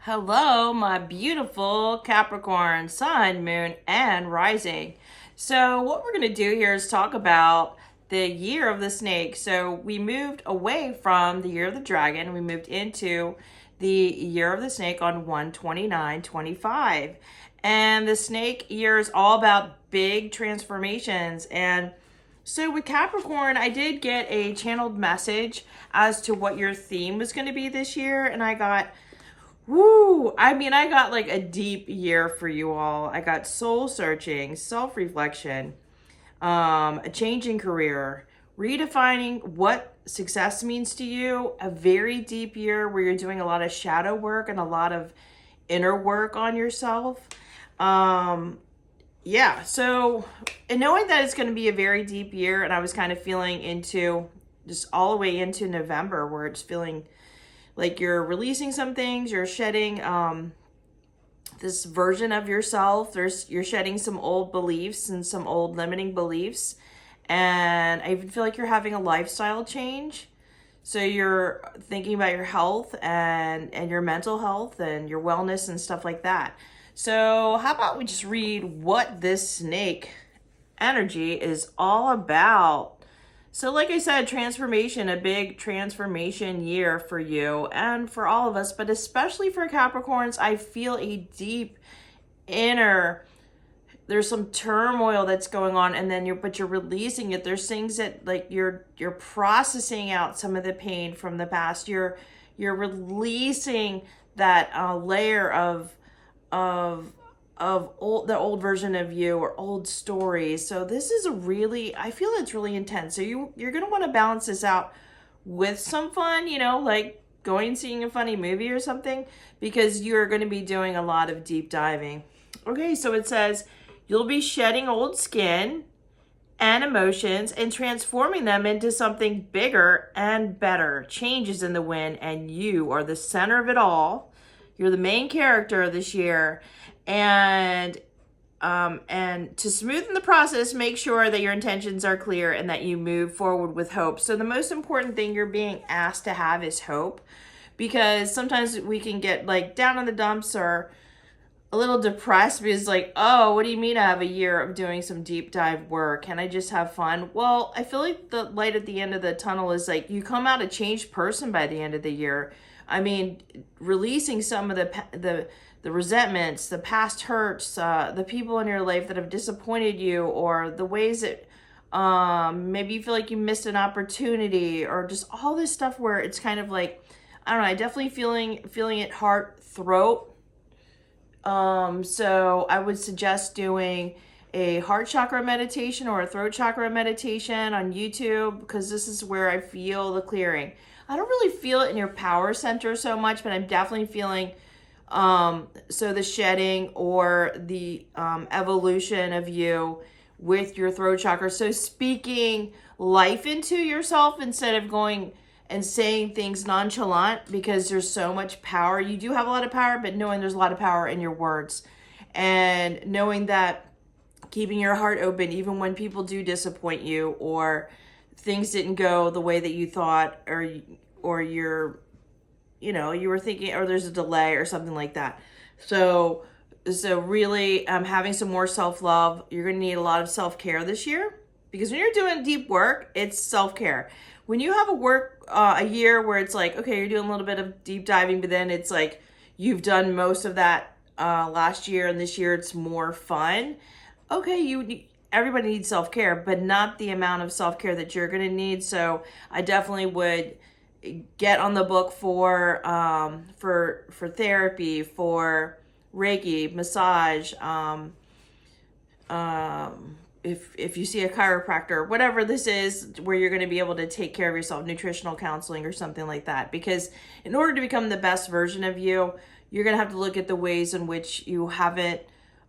Hello, my beautiful Capricorn sun, moon, and rising. So, what we're going to do here is talk about the year of the snake. So, we moved away from the year of the dragon, we moved into the year of the snake on 1/29/25. And the snake year is all about big transformations. And so with Capricorn, I did get a channeled message as to what your theme was going to be this year, and I got I got like a deep year for you all. I got soul searching, self reflection, a changing career, redefining what success means to you, a very deep year where you're doing a lot of shadow work and a lot of inner work on yourself. Yeah, so, and knowing that it's going to be a very deep year, and I was kind of feeling into just all the way into November where it's feeling like you're releasing some things, you're shedding this version of yourself. You're shedding some old beliefs and some old limiting beliefs, and I even feel like you're having a lifestyle change. So you're thinking about your health and your mental health and your wellness and stuff like that. So how about we just read what this snake energy is all about? So like I said, transformation, a big transformation year for you and for all of us, but especially for Capricorns. I feel a deep inner, there's some turmoil that's going on, and then you're releasing it. There's things that like you're processing out some of the pain from the past. You're releasing that layer of the old version of you or old stories. So this is I feel it's really intense. So you're going to want to balance this out with some fun, like going and seeing a funny movie or something, because you're going to be doing a lot of deep diving. Okay, so it says you'll be shedding old skin and emotions and transforming them into something bigger and better. Changes in the wind, and you are the center of it all. You're the main character this year, and to smoothen the process, make sure that your intentions are clear and that you move forward with hope. So the most important thing you're being asked to have is hope, because sometimes we can get like down in the dumps or a little depressed because like, oh, what do you mean I have a year of doing some deep dive work? Can I just have fun? Well, I feel like the light at the end of the tunnel is like you come out a changed person by the end of the year. I mean, releasing some of the resentments, the past hurts, the people in your life that have disappointed you, or the ways that maybe you feel like you missed an opportunity, or just all this stuff where it's kind of like, I don't know, I definitely feeling it heart, throat. So I would suggest doing a heart chakra meditation or a throat chakra meditation on YouTube, because this is where I feel the clearing. I don't really feel it in your power center so much, but I'm definitely feeling so the shedding or the evolution of you with your throat chakra. So speaking life into yourself instead of going and saying things nonchalant, because there's so much power. You do have a lot of power, but knowing there's a lot of power in your words, and knowing that keeping your heart open even when people do disappoint you, or things didn't go the way that you thought, or you were thinking, or there's a delay or something like that. So really having some more self-love. You're going to need a lot of self-care this year, because when you're doing deep work, it's self-care. When you have a year where it's like, okay, you're doing a little bit of deep diving, but then it's like you've done most of that last year, and this year it's more fun. Okay, everybody needs self-care, but not the amount of self-care that you're going to need. So I definitely would get on the book for therapy, for Reiki, massage, if you see a chiropractor, whatever this is, where you're going to be able to take care of yourself, nutritional counseling or something like that. Because in order to become the best version of you, you're going to have to look at the ways in which you haven't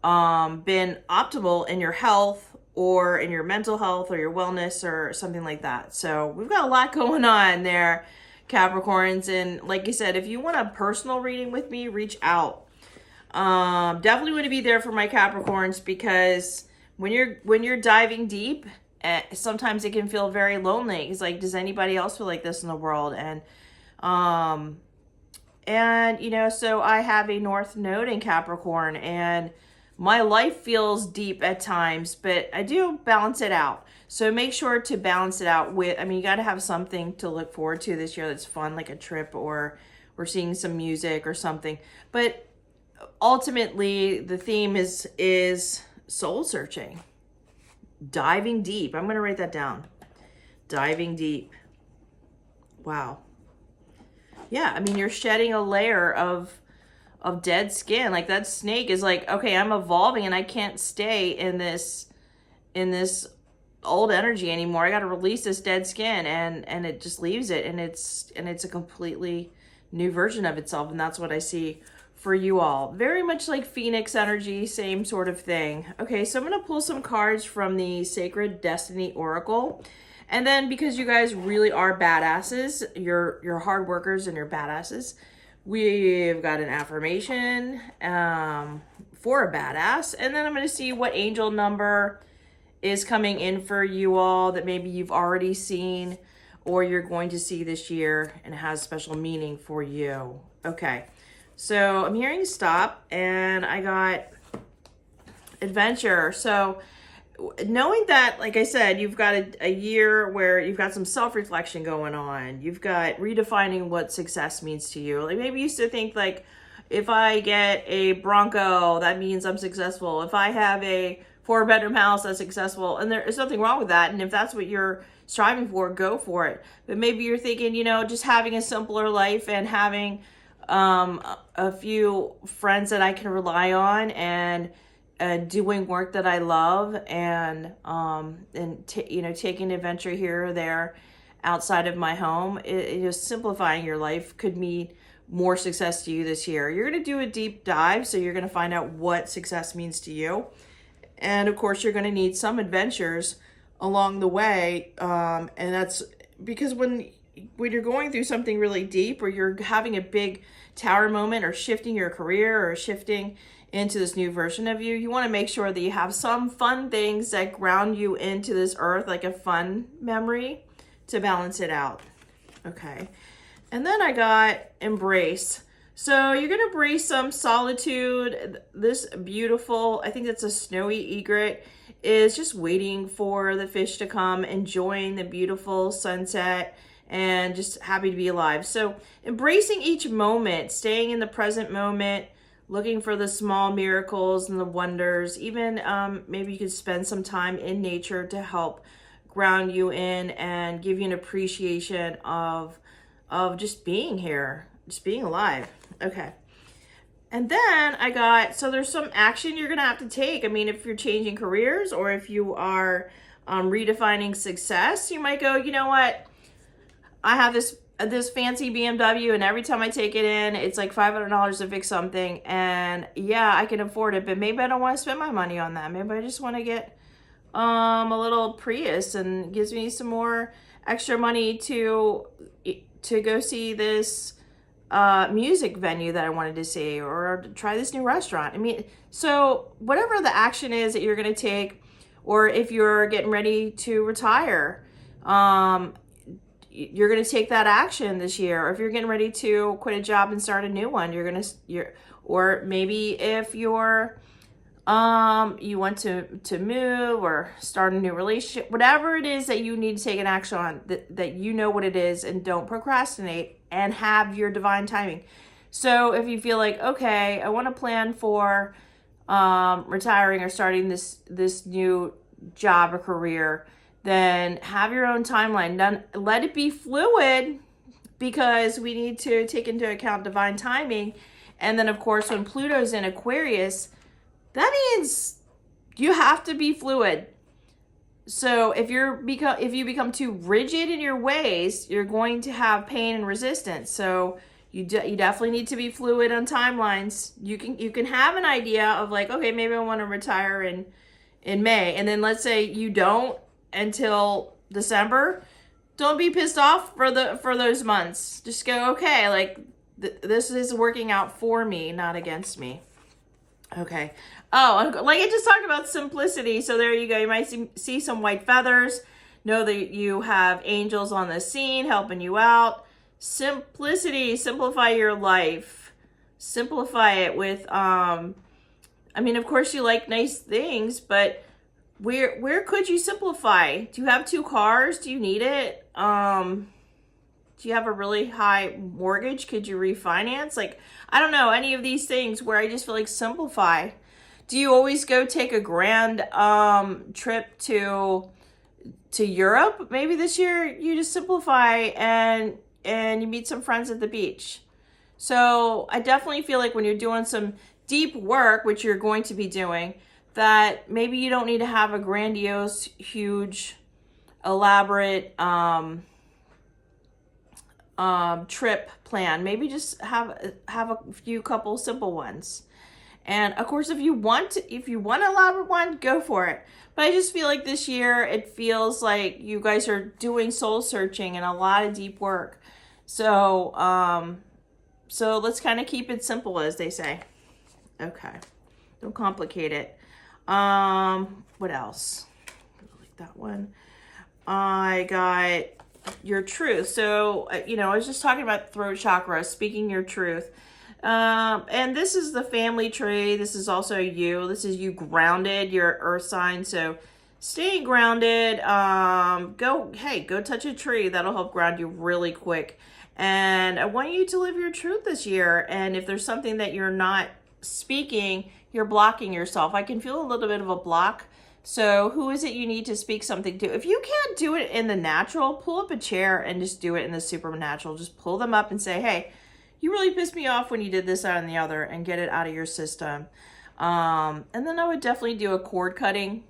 been optimal in your health, or in your mental health, or your wellness, or something like that. So we've got a lot going on there, Capricorns. And like I said, if you want a personal reading with me, reach out. Definitely want to be there for my Capricorns, because when you're diving deep, sometimes it can feel very lonely. It's like, does anybody else feel like this in the world? And And, you know, so I have a North Node in Capricorn, and my life feels deep at times, but I do balance it out. So make sure to balance it out with, I mean, you got to have something to look forward to this year that's fun, like a trip, or we're seeing some music or something. But ultimately, the theme is soul searching, diving deep. I'm going to write that down. Diving deep. Wow. Yeah, I mean, you're shedding a layer of dead skin. Like, that snake is like, okay, I'm evolving and I can't stay in this old energy anymore. I got to release this dead skin, and it just leaves it, and it's a completely new version of itself. And that's what I see for you all. Very much like Phoenix energy, same sort of thing. Okay, so I'm going to pull some cards from the Sacred Destiny Oracle. And then, because you guys really are badasses, you're hard workers and you're badasses, we've got an affirmation for a badass. And then I'm going to see what angel number is coming in for you all that maybe you've already seen or you're going to see this year and has special meaning for you. Okay, so I'm hearing stop, and I got adventure. So knowing that, like I said, you've got a year where you've got some self-reflection going on. You've got redefining what success means to you. Like, maybe you used to think, like, if I get a Bronco, that means I'm successful. If I have a 4-bedroom house, that's successful. And there is nothing wrong with that. And if that's what you're striving for, go for it. But maybe you're thinking, you know, just having a simpler life and having a few friends that I can rely on, and doing work that I love, and you know, taking an adventure here or there outside of my home. It just simplifying your life could mean more success to you this year. You're going to do a deep dive, so you're going to find out what success means to you. And of course, you're going to need some adventures along the way. And that's because when you're going through something really deep, or you're having a big tower moment, or shifting your career, or shifting into this new version of you, you want to make sure that you have some fun things that ground you into this earth, like a fun memory to balance it out. Okay. And then I got embrace. So you're going to embrace some solitude. This beautiful, I think it's a snowy egret, is just waiting for the fish to come, enjoying the beautiful sunset, and just happy to be alive. So embracing each moment, staying in the present moment, looking for the small miracles and the wonders. Even maybe you could spend some time in nature to help ground you in and give you an appreciation of just being here, just being alive. Okay. And then I got, so there's some action you're going to have to take. I mean, if you're changing careers, or if you are redefining success, you might go, you know what? I have this fancy BMW, and every time I take it in, it's like $500 to fix something. And yeah, I can afford it, but maybe I don't want to spend my money on that. Maybe I just want to get a little Prius, and it gives me some more extra money to go see this music venue that I wanted to see, or try this new restaurant. I mean, so whatever the action is that you're going to take, or if you're getting ready to retire, you're going to take that action this year. Or if you're getting ready to quit a job and start a new one, or maybe if you're you want to move or start a new relationship, whatever it is that you need to take an action on, that you know what it is, and don't procrastinate, and have your divine timing. So if you feel like, okay, I want to plan for retiring or starting this new job or career, then have your own timeline. Let it be fluid, because we need to take into account divine timing. And then, of course, when Pluto's in Aquarius, that means you have to be fluid. So if you become too rigid in your ways, you're going to have pain and resistance. So you definitely need to be fluid on timelines. You can have an idea of, like, okay, maybe I want to retire in May, and then let's say you don't until December. Don't be pissed off for those months. Just go, okay, like this is working out for me, not against me. Okay. Oh, like I just talked about simplicity. So there you go. You might see some white feathers. Know that you have angels on the scene helping you out. Simplicity, simplify your life. Simplify it with, I mean, of course you like nice things, but where could you simplify? Do you have 2 cars? Do you need it? Do you have a really high mortgage? Could you refinance? Like, I don't know, any of these things where I just feel like simplify. Do you always go take a grand trip to Europe? Maybe this year you just simplify and you meet some friends at the beach. So I definitely feel like when you're doing some deep work, which you're going to be doing, that maybe you don't need to have a grandiose, huge, elaborate trip plan. Maybe just have a few couple simple ones. And of course, if you want an elaborate one, go for it. But I just feel like this year it feels like you guys are doing soul searching and a lot of deep work. So so let's kind of keep it simple, as they say. Okay, don't complicate it. What else? I like that one. I got your truth. So, I was just talking about throat chakra, speaking your truth. And this is the family tree. This is also you. This is you grounded, your earth sign. So staying grounded, go touch a tree. That'll help ground you really quick. And I want you to live your truth this year. And if there's something that you're not speaking, you're blocking yourself. I can feel a little bit of a block. So who is it you need to speak something to? If you can't do it in the natural, pull up a chair and just do it in the supernatural. Just pull them up and say, hey, you really pissed me off when you did this, that, and the other, and get it out of your system. And then I would definitely do a cord cutting.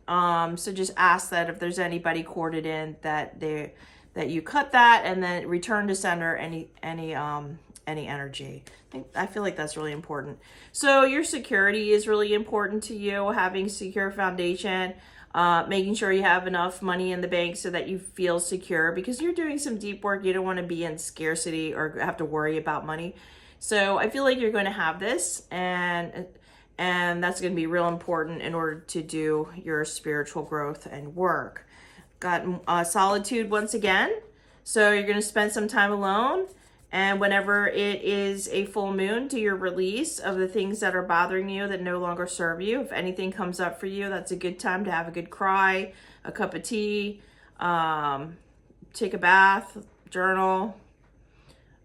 So just ask that if there's anybody corded in, that you cut that, and then return to sender any energy. I feel like that's really important. So your security is really important to you, having secure foundation, making sure you have enough money in the bank so that you feel secure, because you're doing some deep work. You don't want to be in scarcity or have to worry about money. So I feel like you're going to have this, and that's going to be real important in order to do your spiritual growth and work. Got solitude once again. So you're going to spend some time alone. And whenever it is a full moon, do your release of the things that are bothering you that no longer serve you. If anything comes up for you, that's a good time to have a good cry, a cup of tea, take a bath, journal,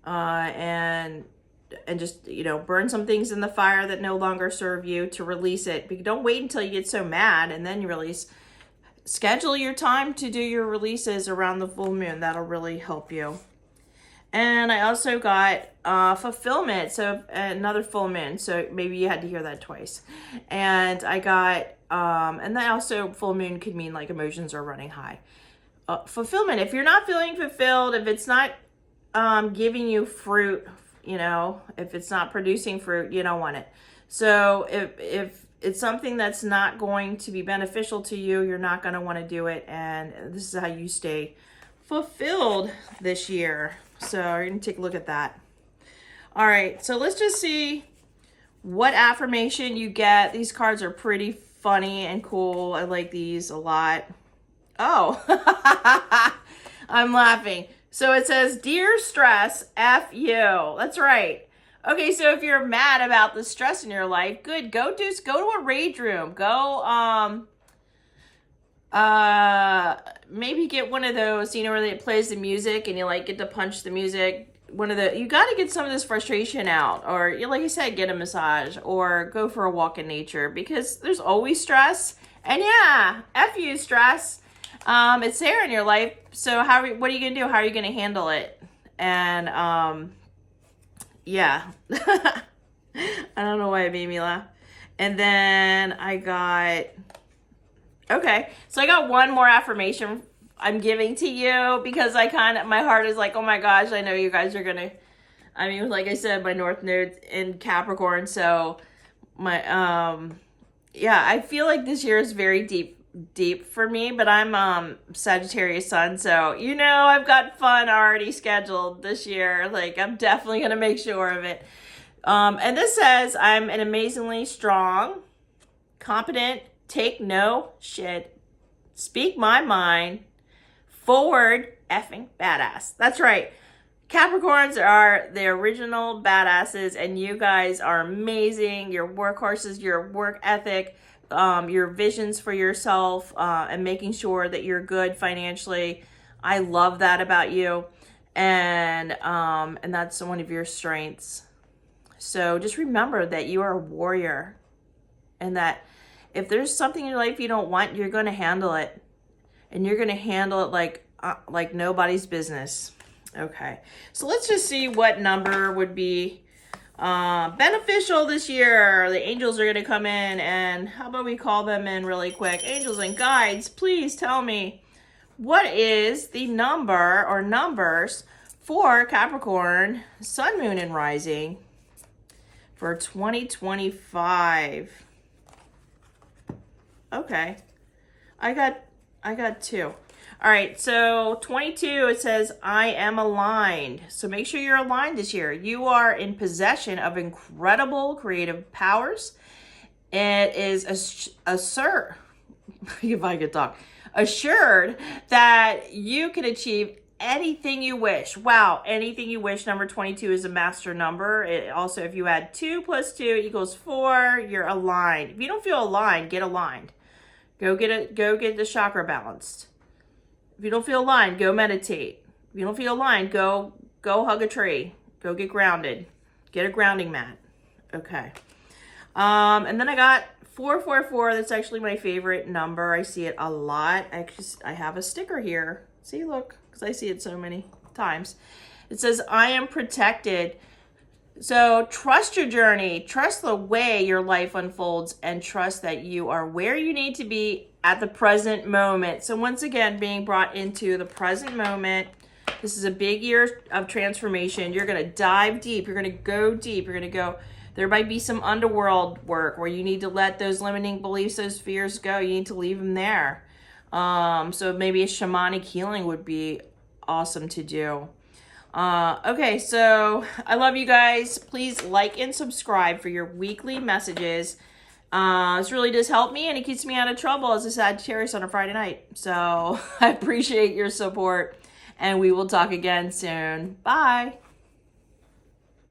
and just, burn some things in the fire that no longer serve you to release it. But don't wait until you get so mad and then you release. Schedule your time to do your releases around the full moon. That'll really help you. And I also got fulfillment, so another full moon. So maybe you had to hear that twice. And I got, and then also full moon could mean like emotions are running high. Fulfillment, if you're not feeling fulfilled, if it's not giving you fruit, if it's not producing fruit, you don't want it. So if it's something that's not going to be beneficial to you, you're not going to want to do it. And this is how you stay fulfilled this year. So we're going to take a look at that. All right, so let's just see what affirmation you get. These cards are pretty funny and cool. I like these a lot. Oh, I'm laughing. So it says, Dear Stress, F you. That's right. Okay, so if you're mad about the stress in your life, good. Go to a rage room. Go, maybe get one of those, where it plays the music and you like get to punch the music. You got to get some of this frustration out, or like I said, get a massage or go for a walk in nature, because there's always stress. And yeah, F you stress. It's there in your life. So what are you going to do? How are you going to handle it? And, yeah, I don't know why it made me laugh. And then I got, okay, so I got one more affirmation I'm giving to you, because my heart is like, oh my gosh, I know you guys are gonna, like I said, my North Node's in Capricorn, so yeah, I feel like this year is very deep for me, but I'm Sagittarius sun, so I've got fun already scheduled this year. Like, I'm definitely gonna make sure of it. And this says, I'm an amazingly strong, competent, take no shit, speak my mind, forward effing badass. That's right. Capricorns are the original badasses, and you guys are amazing. Your workhorses, your work ethic, your visions for yourself, and making sure that you're good financially. I love that about you, and that's one of your strengths. So just remember that you are a warrior, and that if there's something in your life you don't want, you're going to handle it, and you're going to handle it like nobody's business. Okay, so let's just see what number would be beneficial this year. The angels are going to come in, and how about we call them in really quick? Angels and guides, please tell me, what is the number or numbers for Capricorn, Sun, Moon, and Rising for 2025? Okay, I got 2. All right, so 22, it says, I am aligned. So make sure you're aligned this year. You are in possession of incredible creative powers. It is if I could talk, assured that you can achieve anything you wish. Wow, anything you wish. Number 22 is a master number. It also, if you add 2 plus 2 equals 4, you're aligned. If you don't feel aligned, get aligned. Go get the chakra balanced. If you don't feel aligned, go meditate. If you don't feel aligned, go hug a tree. Go get grounded. Get a grounding mat. Okay. And then I got 444. That's actually my favorite number. I see it a lot. I have a sticker here. See, look, because I see it so many times. It says, I am protected. So trust your journey. Trust the way your life unfolds, and trust that you are where you need to be at the present moment. So once again, being brought into the present moment. This is a big year of transformation. You're going to dive deep. You're going to go deep. You're going to go. There might be some underworld work where you need to let those limiting beliefs, those fears go. You need to leave them there. So maybe a shamanic healing would be awesome to do. Okay, so I love you guys. Please like and subscribe for your weekly messages. This really does help me, and it keeps me out of trouble as a Sagittarius on a Friday night. So I appreciate your support, and we will talk again soon. Bye.